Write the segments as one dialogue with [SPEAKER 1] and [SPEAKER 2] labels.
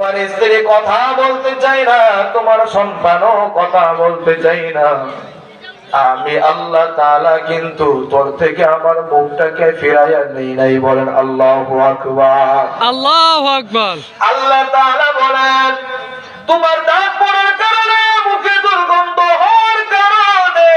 [SPEAKER 1] তোমার স্ত্রী কথা বলতে চাই না, তোমার সন্তানও কথা বলতে চাই না। আমি আল্লাহ তাআলা কিন্তু তোর থেকে আমার মুখটাকে ফিরাইয়া নেই নাই। বলেন আল্লাহু আকবার।
[SPEAKER 2] আল্লাহু আকবার।
[SPEAKER 1] আল্লাহ তাআলা বলেন তোমার দাঁত পড়ার কারণে, মুখে দুর্গন্ধ হওয়ার কারণে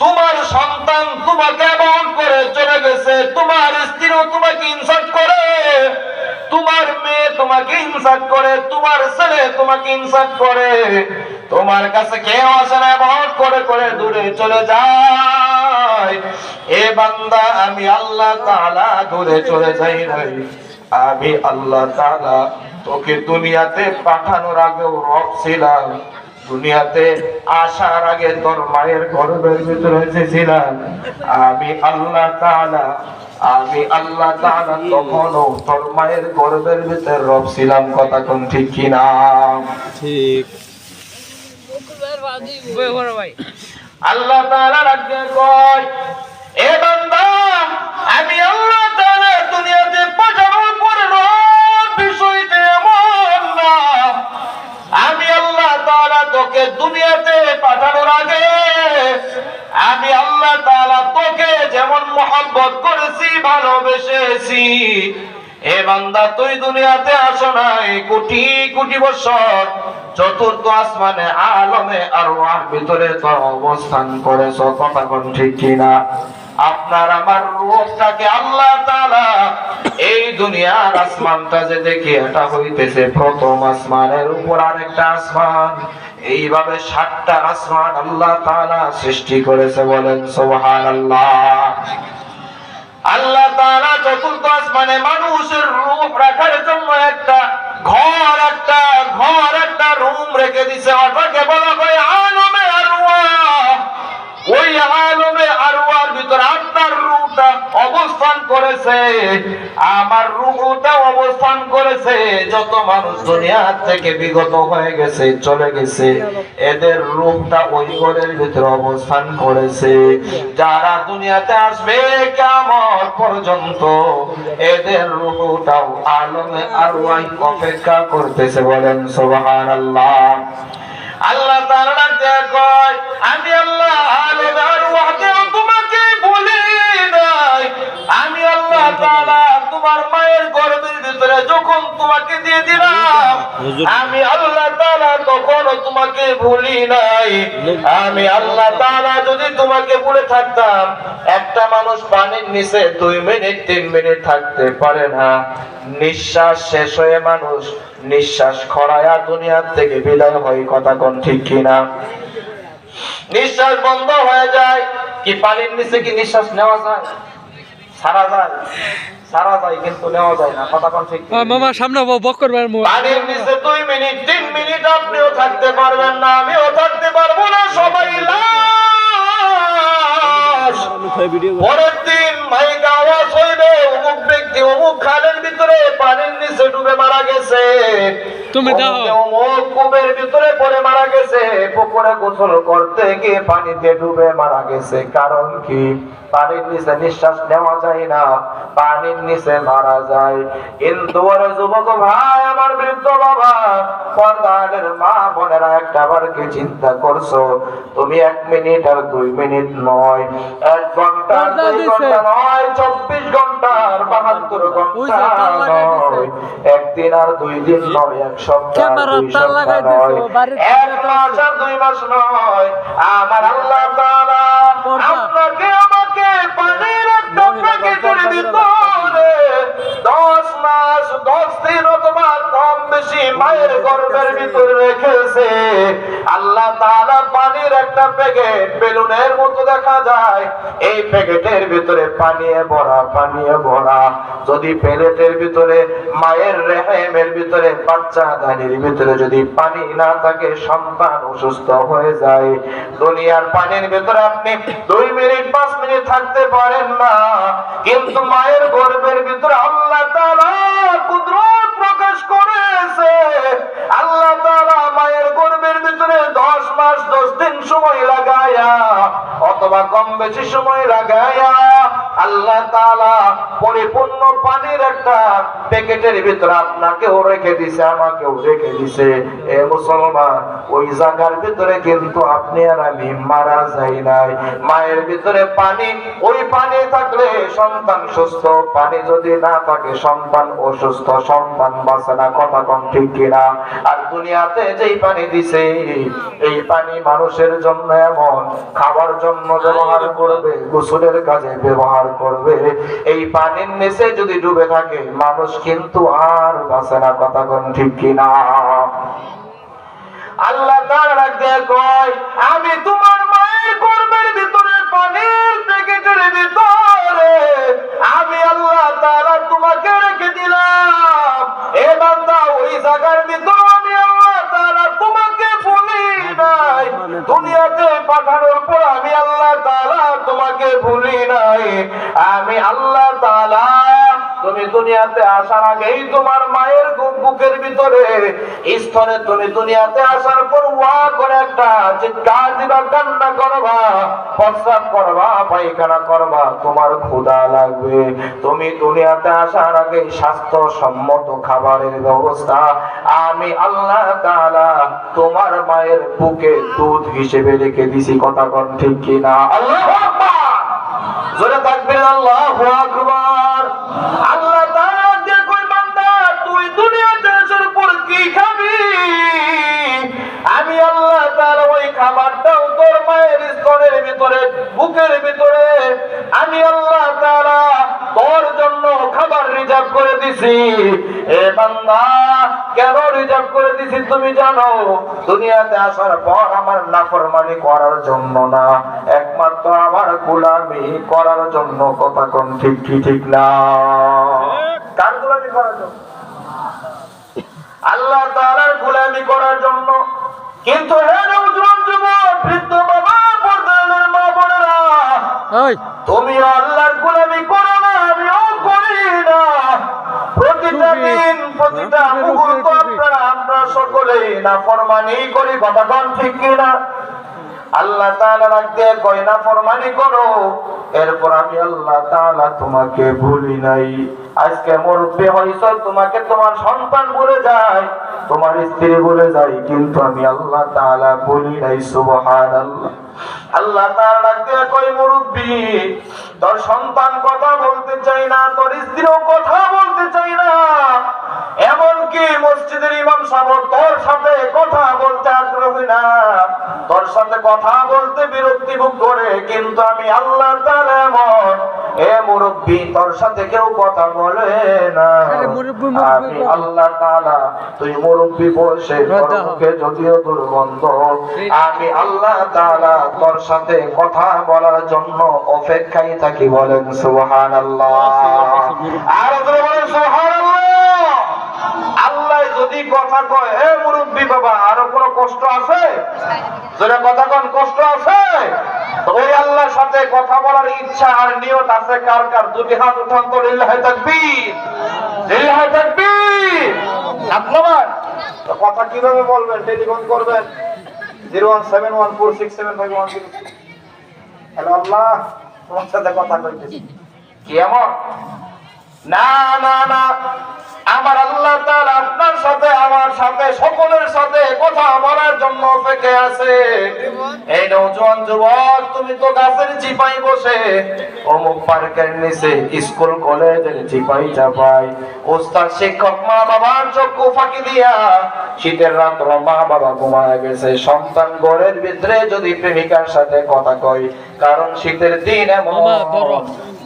[SPEAKER 1] তোমার সন্তান তোমাকে এমন করে চলে গেছে, তোমার স্ত্রীও তোমাকে ইনসাল্ট করে, তোমার মেয়ে তোমাকে ইনসাল্ট করে, তোমার ছেলে তোমাকে ইনসাল্ট করে, তোমার কাছে কেউ আসে না, এমন করে করে দূরে চলে যায়। এ বান্দা, আমি আল্লাহ তাআলা দূরে চলে যাই নাই। আমি আল্লাহ তাআলা তোকে দুনিয়াতে পাঠানোর আগেও রব ছিলাম, দুনিয়াতে আসার আগে তোর মায়ের গর্ভের ভিতরে ছিলাম। আমি আল্লাহ তাআলা তখনও তোর মায়ের গর্ভের ভিতরে রব ছিলাম। কথা কোন ঠিক কিনা?
[SPEAKER 2] ঠিক।
[SPEAKER 1] আল্লাহ তাআলা রাখতে কয়, এ বান্দা, আমি আল্লাহ তাআলা দুনিয়াতে পাঠানোর পরে রব বিষয়টা এমন না। আমি আল্লাহ তাআলা তোকে দুনিয়াতে পাঠানোর আগে আমি আল্লাহ তাআলা তোকে যেমন মহব্বত করেছি, ভালোবেসেছি। এ বান্দা, তুই দুনিয়াতে আসো নাই কোটি কোটি বছর, চতুর্থ আসমানে আলমে আরওয়াহ ভিতরে তো অবস্থান করেছ। কথা কোন ঠিক কিনা? আপনার আমার রূহটাকে আল্লাহ তাআলা এই দুনিয়ার আসমানটা যে দেখি, এটা হইতেছে প্রথম আসমানের উপর আরেকটা আসমান, এইভাবে 7টা আসমান আল্লাহ তাআলা সৃষ্টি করেছে। বলেন সুবহানাল্লাহ। আল্লাহ তাআলা চতুর্থ আসমানে মানুষের রূহ রাখার জন্য একটা রুম রেখে দিয়েছে, ওটাকে বলা হয় আলমে আরওয়াহ। ওই আলমে আরওয়ার ভিতরে আপনার রূহটা অবস্থান করেছে, আমার রূহটা অবস্থান করেছে। যত মানুষ দুনিয়া থেকে বিগত হয়ে গেছে, চলে গেছে, এদের রূহটা ওই ঘরের ভিতরে অবস্থান করেছে। যারা দুনিয়াতে আসবে কিয়ামত পর্যন্ত, এদের রূহটাও আলমে আরওয়াহ অপেক্ষা করতেছে। বলেন সুবহানাল্লাহ। আল্লাহ তাআলা কয়, আমি আল্লাহ আলমে আরওয়াহকে তোমাকে বলি নাই। আমি আল্লাহ তাআলা তোমার মায়ের গর্ভের ভিতরে যখন তোমাকে দিয়ে দিলাম, আমি আল্লাহ তাআলা তখন তোমাকে ভুলি নাই। আমি আল্লাহ তাআলা যদি তোমাকে ভুলে থাকতাম, একটা মানুষ পানির নিচে 2 মিনিট 3 মিনিট থাকতে পারে না। নিঃশ্বাস শেষ হয়ে মানুষ নিঃশ্বাস খড়ায়া দুনিয়ার থেকে বিদায় হয়। কথা কোন ঠিক কিনা? নিঃশ্বাস বন্ধ হয়ে যায়। কি পানির নিচে কি নিঃশ্বাস নেওয়া যায়? সারা যায় কিন্তু নেওয়া যায় না। কথা কোন ঠিক?
[SPEAKER 2] মামা সামনে বক করবার।
[SPEAKER 1] পানির নিচে 2 মিনিট 3 মিনিট আপনিও থাকতে পারবেন না, আমিও থাকতে পারবো না, সবাই লাশ। পরের দিন মাইক আওয়াজ হইবে, অমুক ব্যক্তি অমুক খালের ভিতরে পানির নিচে ডুবে মারা গেছে,
[SPEAKER 2] তুমি দাও
[SPEAKER 1] অমুক কূপের ভিতরে পড়ে মারা গেছে, পুকুরে গোসল করতে গিয়ে পানিতে ডুবে মারা গেছে। কারণ কি? পানির নিচে নিঃশ্বাস নেওয়া যায় না, পানির নিচে মারা যায়। কিন্তু ওরে যুবক ভাই, আমার বৃদ্ধ বাবা, পর্দার মা বোনেরা, একটা বার কি চিন্তা করছো? তুমি 1 মিনিট আর 2 মিনিট নয়, 1 ঘন্টা 2 ঘন্টা নয়, 24 ঘন্টা আর 72 ঘন্টা নয়, 1 দিন আর 2 দিন নয়, 1 সপ্তাহ 2 সপ্তাহ নয়, 1 মাস আর 2 মাস নয়। আমার আল্লাহ তাআলা আপনাকে আমাকে পানির একটা প্যাকেটের ভিতরে 10 মাস 10 দিন অথবা কম বেশি মায়ের গর্ভের ভিতরে রেখেছে। আল্লাহ তাআলা পানির একটা প্যাকেট বেলুনের মতো দেখা যায়, এই প্যাকেটের ভিতরে পানিয়ে ভরা। যদি প্যাকেটের ভিতরে মায়ের রেহেমের ভিতরে বাচ্চা দানির ভিতরে যদি পানি না থাকে, সন্তান অসুস্থ হয়ে যায়। দুনিয়ার পানির ভিতরে আপনি 2 মিনিট 5 মিনিট থাকতে পারেন না, কিন্তু মায়ের গর্ভের ভিতরে আল্লাহ তাআলা কুদরত প্রকাশ করেছে। আল্লাহ তাআলা মায়ের গর্ভের ভিতরে 10 মাস 10 দিন সময় লাগায়া অথবা কম বেশি সময় লাগায়া আল্লাহ তাআলা পরিপূর্ণ পানির একটা প্যাকেটের ভিতরে আপনাকেও রেখে দিছে, আমাকেও রেখে দিছে। এ মুসলমান, ওই জায়গার ভিতরে কিন্তু আপনি আর আমি মারা যাই নাই। মায়ের ভিতরে পানি, ওই পানি থাকলে সন্তান সুস্থ, পানি যদি না থাকে সন্তান অসুস্থ, সন্তান বাঁচে না। কথা কম ঠিক কিনা? আর দুনিয়াতে যেই পানি দিছে, এই পানি মানুষের জন্য এমন, খাবার জন্য ব্যবহার করবে, গোসলের কাজে ব্যবহার করবে। এই পানির নিচে যদি ডুবে থাকে মানুষ কিন্তু আর বাঁচে না। কথা কম ঠিক কিনা? আল্লাহ তাআলা রাখতে কয়, আমি তোমার মায়ের গর্ভের ভিতরে পানির প্যাকেটের ভিতরে আমি আল্লাহ তাআলা তোমাকে রেখে দিলাম। এ বান্দা, ওই জায়গার ভিতরে আমি আল্লাহ তাআলা তোমাকে ভুলি নাই। দুনিয়াতে পাঠানোর পর আমি আল্লাহ তাআলা তোমাকে ভুলি নাই। আমি আল্লাহ তাআলা তুমি দুনিয়াতে আসার আগেই তোমার মায়ের বুকের ভিতরে স্তনে তুমি দুনিয়াতে আসার পর ওয়া করে একটা চিৎকার দিবা, কান্না করবা, প্রস্রাব করবা, পায়খানা করবা, তোমার ক্ষুধা লাগবে। তুমি দুনিয়াতে আসার আগে স্বাস্থ্যসম্মত খাবারের ব্যবস্থা আমি আল্লাহ তাআলা তোমার মায়ের বুকে দুধ হিসেবে রেখে দিছি। কথা কোন ঠিক কিনা? আল্লাহু আকবার, জোরে তাকবীর, আল্লাহু আকবার। আল্লাহ তাআলা দেখো বান্দা, তুই দুনিয়াতে আসার পর কি খাবি? আমি আল্লাহ তাআলা ওই খাবারটাও তোর মায়ের স্তনের ভিতরে, বুকের ভিতরে আমি আল্লাহ তাআলা তোর জন্য খাবার রিজার্ভ করে দিছি। এ বান্দা, কেন রিজার্ভ করে দিছি তুমি জানো? দুনিয়াতে আসার পর আমার নাফরমানি করার জন্য না, একমাত্র আমার গোলামি করার জন্য। কথা কোন ঠিক কি ঠিক না? কার গোলামি করার জন্য? আল্লাহ তাআলার গোলামি করার জন্য। কিন্তু হে নওজোয়ান যুবক, বৃদ্ধ বাবা, পর্দার মা বোনেরা, তুমি আল্লাহর গোলামি করো না, আমিও করি না। প্রতিটা দিন, প্রতিটা মুহূর্ত আমরা সকলেই নাফরমানি করি। কথা কোন ঠিক কিনা? আল্লাহ তাআলা রাখতে কয় নাফরমানি করো, এরপর আমি আল্লাহ তাআলা তোমাকে ভুলি নাই। আজকে মুরব্বি হইছো, তোমাকে তোমার সন্তান বলে যায়, তোমার স্ত্রী বলে যায়, কিন্তু আমি আল্লাহ তাআলা বলি নাই। সুবহানাল্লাহ। আল্লাহ তাআলা রাখতে কয় মুরব্বি, তোর সন্তান কথা বলতে চাই না, তোর স্ত্রীও কথা বলতে চাই না, এমনকি মসজিদের ইমাম সাহেব তোর সাথে কথা বলতে আগ্রহী না, তোর সাথে কথা বলতে বিরক্তি বোধ করে। কিন্তু আমি আল্লাহ তাআলা এমন, এ মুরব্বি, তোর সাথে কেউ কথা বলে না। আমি আল্লাহ তাআলা, তুই মুরব্বি বসে, তোর মুখে যদিও দুর্গন্ধ, আমি আল্লাহ তাআলা তোর সাথে কথা বলার জন্য অপেক্ষায় থাকি। বলেন সুবহানাল্লাহ। আর বলেন সুবহানাল্লাহ। আল্লাহ যদি কথা কয়, হে মুরব্বি বাবা, আরো কোনো কষ্ট আছে? যদি কথা কোন কষ্ট আছে? তো ওই আল্লাহর সাথে কথা বলার ইচ্ছা আর নিয়ত আছে কার কার? দুটি হাত উঠান তো, লিল্লাহি তাকবীর, লিল্লাহি তাকবীর। আপনারা তো কথা কিভাবে বলবেন? টেলিফোন করবেন 01714675106। হ্যালো আল্লাহ, তোমার সাথে কথা কইতেছি। কি এমন? না না না, আমার আল্লাহ তাআলা আপনার সাথে, আমার সাথে, সকলের সাথে কথা বলার জন্য অপেক্ষা আছে। এই নওজোয়ান যুবক, তুমি তো গাছের চিপাই বসে, অমুক পার্কের নিচে, স্কুল কলেজের চিপাই চাপাই, ওস্তাদ শিক্ষক মা বাবার চক্ষু ফাঁকি দিয়া, শীতের রাত্র মা বাবা ঘুমায় গেছে, সন্তান ঘরের ভিতরে যদি প্রেমিকার সাথে কথা কয়, কারণ শীতের দিন এমন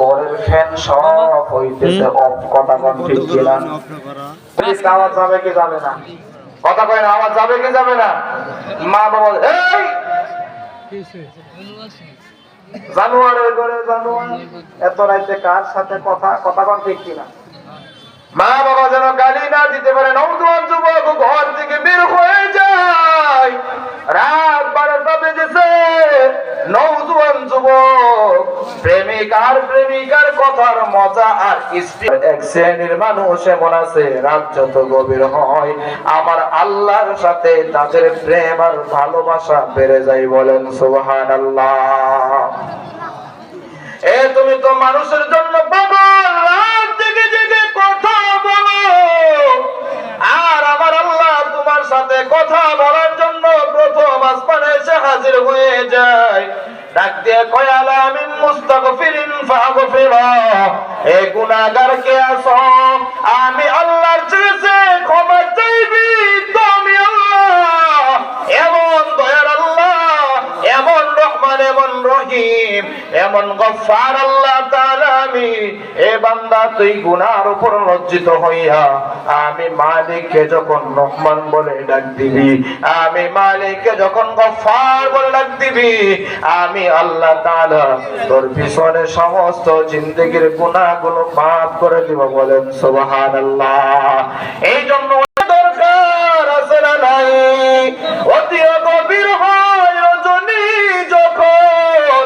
[SPEAKER 1] ঘরের ফ্যান সব হইতেছে অফ। কথা কোন ঠিক কিনা? আওয়াজ যাবে কি যাবে না? কথা কয় না, আওয়াজ যাবে কি যাবে না? মা বাবা, এই জানুয়ারের ঘরে জানুয়ার, এত রাইতে কার সাথে কথা? কথা কোন ঠিক কিনা? মা বাবা যেন গালি না দিতে পারে। নওজোয়ান যুবক ঘর থেকে বের হয়ে যায়, রাত 12টা বেজেছে। নওজোয়ান যুবক প্রেমিকার কথার মজা আর এক শ্রেণীর মানুষ এমন আছে, রাত যত গভীর হয় আমার আল্লাহর সাথে তাদের প্রেম আর ভালোবাসা বেড়ে যায়। বলেন সুবহানাল্লাহ। তুমি তো মানুষের জন্য পাগল, রাত জেগে জেগে কথা বলো। আমার আল্লাহ তোমার সাথে কথা বলার জন্য প্রথম আসমানে এসে হাজির হয়ে যায়। ডাক দিয়ে কয় আলা মিন মুস্তাগফিরিন ফাগফিরা, এ গুনাহগার কে আছো, আমি আল্লাহর কাছে ক্ষমা চাইবি। তুমি আল্লাহ এমন দয়ার আল্লাহ, এমন রহমান, এমন রহিম, এমন গফফার আল্লাহ তাআলা। আমি এ বান্দা তুই গুনার উপর লজ্জিত হইয়া আমি মালিককে যখন রহমান বলে ডাক দিবি, আমি মালিককে যখন গফফার বলে ডাক দিবি, আমি আল্লাহ তাআলা তোর পিছনে সমস্ত জিন্দেগির গুনাহগুলো মাফ করে দিব। বলেন সুবহানাল্লাহ। এই জন্য দরকার আছে না নাই, অতি গভীর হয় রজনী যখন,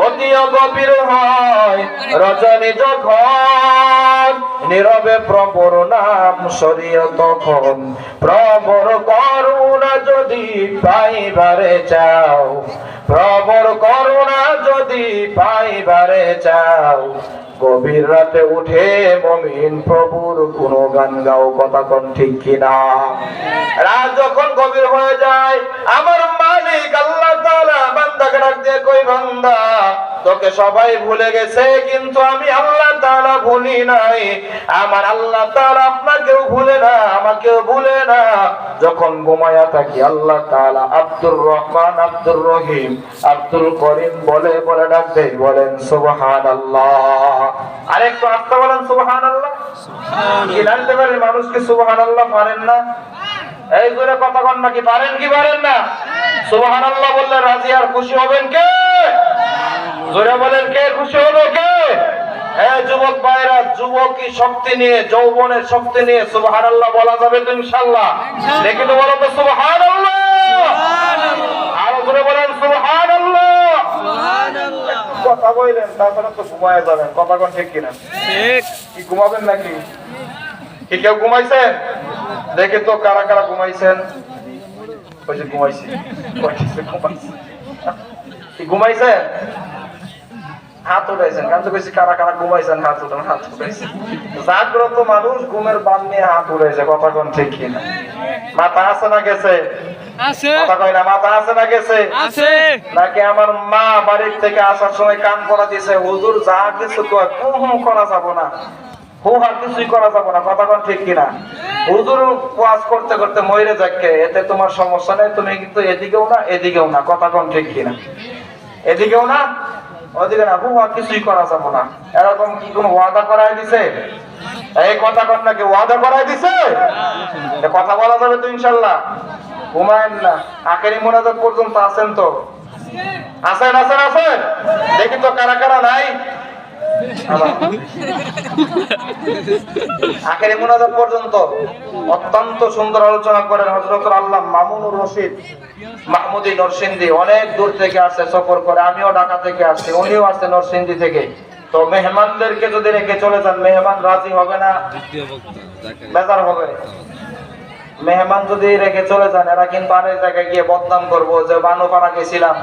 [SPEAKER 1] অতি গভীর হয় রজনী যখন, নীরবে প্রভুর নাম সরিয়ে তখন, প্রভুর করুণা যদি পাইবারে চাও, প্রভুর করুণা যদি পাইবারে চাও, গভীর রাতে উঠে মুমিন প্রভুর গুণগান গাও। কথা কোন ঠিক কিনা? রাত যখন গভীর হয়ে যায় আমার মালিক আল্লাহ তাআলা বান্দাকে ডাক দিয়ে কই বান্দা তোকে সবাই ভুলে গেছে কিন্তু আমি আল্লাহ তাআলা ভুলি নাই। আমার আল্লাহ তাআলা আপনাকেও ভুলে না, আমাকেও ভুলে না। যখন ঘুমায়া থাকি আল্লাহ তাআলা আব্দুর রহমান, আব্দুর রহিম, আব্দুল করিম বলে বলে ডাক দেয়। বলেন সুবহানাল্লাহ। আরেকটু আস্তে বলেন সুবহানাল্লাহ। কি জানতে পারেন মানুষ কি সুবহানাল্লাহ পারেন না? এই জোরে কথা কন নাকি পারেন কি পারেন না? সুবহানাল্লাহ বললে রাজি আর খুশি হবেন কে? জোরে বলেন কে খুশি হবে কে? এই যুবক ভাইরা, যুবকী শক্তি নিয়ে, যৌবনের শক্তি নিয়ে সুবহানাল্লাহ বলা যাবে তো ইনশাআল্লাহ। দেখি তো বলো তো সুবহানাল্লাহ। আরো জোরে বলেন সুবহানাল্লাহ। কথা বলেন তারপরে তো ঘুমায় যাবেন। কথা কোন ঠিক কিনা?
[SPEAKER 2] ঠিক।
[SPEAKER 1] কি ঘুমাবেন নাকি? কি কেউ ঘুমাইছেন? দেখে তো কারা কারা ঘুমাইছেন। ওই যে ঘুমাইছি, কি ঘুমাইছেন? হাত উঠাইছেন। কারণ তো বেশি কারা কারা ঘুমাইছেন হাত উঠান, হাত উঠাইছেন। জাগ্রত মানুষ ঘুমের বান নিয়ে হাত উঠাইছে। কথা কোন ঠিক কিনা? মাথা আছে না গেছে?
[SPEAKER 2] আছে।
[SPEAKER 1] কথা কয় না মাথা আছে না গেছে?
[SPEAKER 2] আছে।
[SPEAKER 1] নাকি আমার মা বাড়ির থেকে আসার সময় কান করা দিয়েছে, হুজুর যা কিছু কয় করা যাব না, আর কিছুই করা যাব না। কথা কোন ঠিক কিনা? হুজুর ওয়াজ করতে করতে মরে যাচ্ছে, এতে তোমার সমস্যা নেই, তুমি কিন্তু এদিকেও না এদিকেও না। কথা কোন ঠিক কিনা? এদিকেও না ওদিকে না, আর কিছুই করা যাব না। এরকম কি কোন ওয়াদা করাই দিছে? এই কথা কোন নাকি ওয়াদা করাই দিছে? কথা বলা যাবে তো ইনশাআল্লাহ। ঘুমায়েন না, আখেরি মোনাজাত পর্যন্ত আছেন তো? আছেন আছেন আছেন। দেখি তো কারা কারা নাই। আখেরি মোনাজাত পর্যন্ত অত্যন্ত সুন্দর আলোচনা করেন হযরত আল্লামা মামুনুর রশিদ মাহমুদি নরসিংদী। অনেক দূর থেকে আসছে সফর করে, আমিও ঢাকা থেকে আসছি, উনিও আসছে নরসিংদী থেকে। তো মেহমানদেরকে যদি রেখে চলে যান, মেহমান রাজি হবে না, বেজার হবে। মেহমান যদি রেখে চলে যান, এরা কিন্তু আরেক জায়গায় গিয়ে বদনাম করবো যে বানুপাড়া গেছিলাম,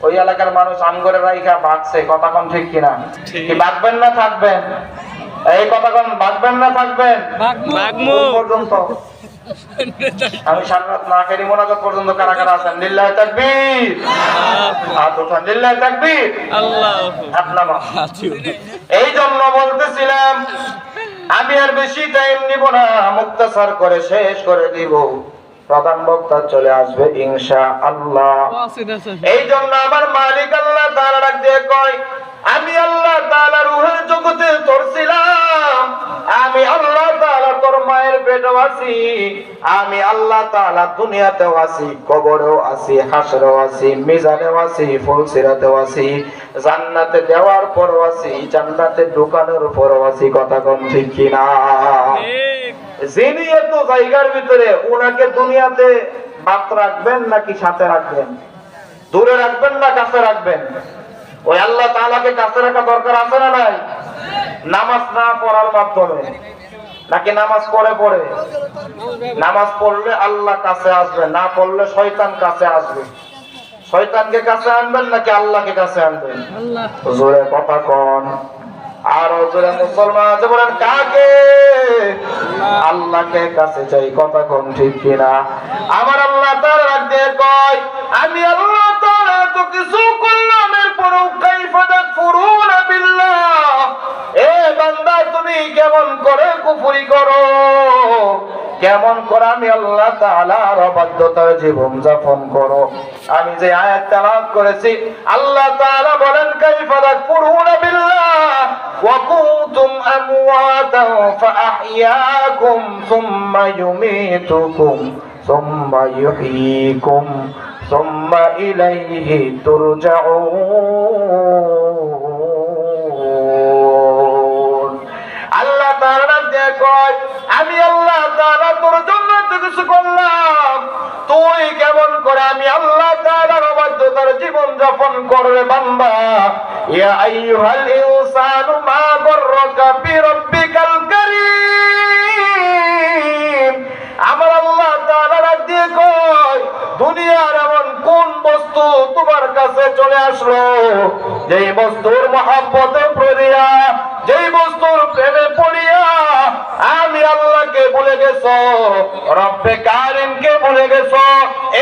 [SPEAKER 1] ওই এলাকার মানুষ আমগরে রাইখা ভাগছে। কথা কোন ঠিক কিনা? কি ভাগবেন না থাকবেন? এই কথা কোন ভাগবেন না থাকবেন? পর্যন্ত আমি সারা রাত না খেয়ে মোনাজাত পর্যন্ত কারা কারা আছেন? লিল্লাহি তাকবীর। হাত উঠান। লিল্লাহি তাকবীর। আল্লাহু আকবার। এই জন্য বলতেছিলাম আমি আর বেশি টাইম নিব না, মুক্তাসার করে শেষ করে দিব। প্রধান বক্তা চলে আসবে ইনশাআল্লাহ। এই জন্য আমার মালিক আল্লাহ তাআলা ডাক দিয়ে কয়, আমি আল্লাহ তাআলা রূহের জগতে তোর ছিলাম, আমি আল্লাহ তাআলা তোর মায়ের পেটেও আছি, আমি আল্লাহ তাআলা দুনিয়াতেও আছি, কবরেও আছি, হাসরেও আছি, মিজানেও আছি, ফুলসিরাতেও আছি, জান্নাতে দেওয়ার পরও আছি, জান্নাতে ঢোকানোর পরও আছি। কথা কোন ঠিক কিনা? যিনি এত জায়গার ভিতরে, উনাকে দুনিয়াতে বাদ রাখবেন নাকি সাথে রাখবেন? দূরে রাখবেন না কাছে রাখবেন? ওই আল্লাহ তাআলাকে কাছে রাখা দরকার আছে না নাই? নামাজ না পড়ার মাধ্যমে নাকি নামাজ পড়ে পড়ে? নামাজ পড়লে আল্লাহ কাছে আসবে, না পড়লে শয়তান কাছে আসবে। শয়তানকে কাছে আনবেন নাকি আল্লাহকে কাছে আনবেন? জোরে কথা কোন। আর জোরে মুসলমান বলেন কাকে? আল্লাহকে কাছে চাই, কথা কোন ঠিক কিনা? আমার আল্লাহ তাআলা ডাক দিয়ে কয়, আমি আল্লাহ তাআলা তো কিছু করলাম, এরপরও কাইফা তাকফুরুনা বিল্লাহ, এ বান্দা তুমি কেমন করে কুফরি করো, কেমন করে আমি আল্লাহ তাআলার অবাধ্যতার জীবন যাপন করো। আমি যে আয়াত তেলাওয়াত করেছি, আল্লাহ তাআলা বলেন কাইফা তাকফুরুনা বিল্লাহ ওয়া কুনতুম আমওয়াতান ফাআহইয়াকুম সুম্মা ইউমীতুকুম সুম্মা ইউহয়ীকুম সুম্মা ইলাইহি তুরজাউন। আল্লাহ তাআলা কয়, আমি আল্লাহ তাআলা তোর জন্য তো কিছু করলাম, তুই কেমন করে আমি আল্লাহ তাআলার অবাধ্যতার জীবন যাপন করবে বান্দা। ইয়া আইয়ুহাল ইনসানু মা গররাকা বিরাব্বিকাল কারীম। আমার আল্লাহ তাআলা ডাক দিয়ে কয়, দুনিয়ার এমন কোন বস্তু তোমার কাছে চলে আসলো, যেই বস্তুর মহব্বতে পড়িয়া, যেই বস্তুর প্রেমে পড়িয়া আমি আল্লাহকে ভুলে গেছো, রব্বে কারিমকে ভুলে গেছো।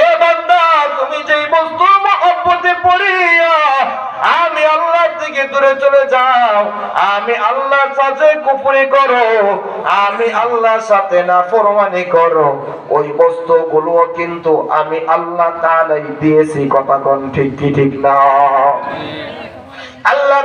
[SPEAKER 1] এ বান্দা, তুমি যেই বস্তুর মহব্বতে পড়িয়া আমি আল্লাহ থেকে দূরে চলে যাও, আমি আল্লাহর সাথে কুফরি করো, আমি আল্লাহর সাথে নাফরমানি করো, ওই বস্তুগুলো কিন্তু আমি আল্লাহ তাআলাই দিয়েছি, কথা কোন ঠিক কি ঠিক না? আল্লাহ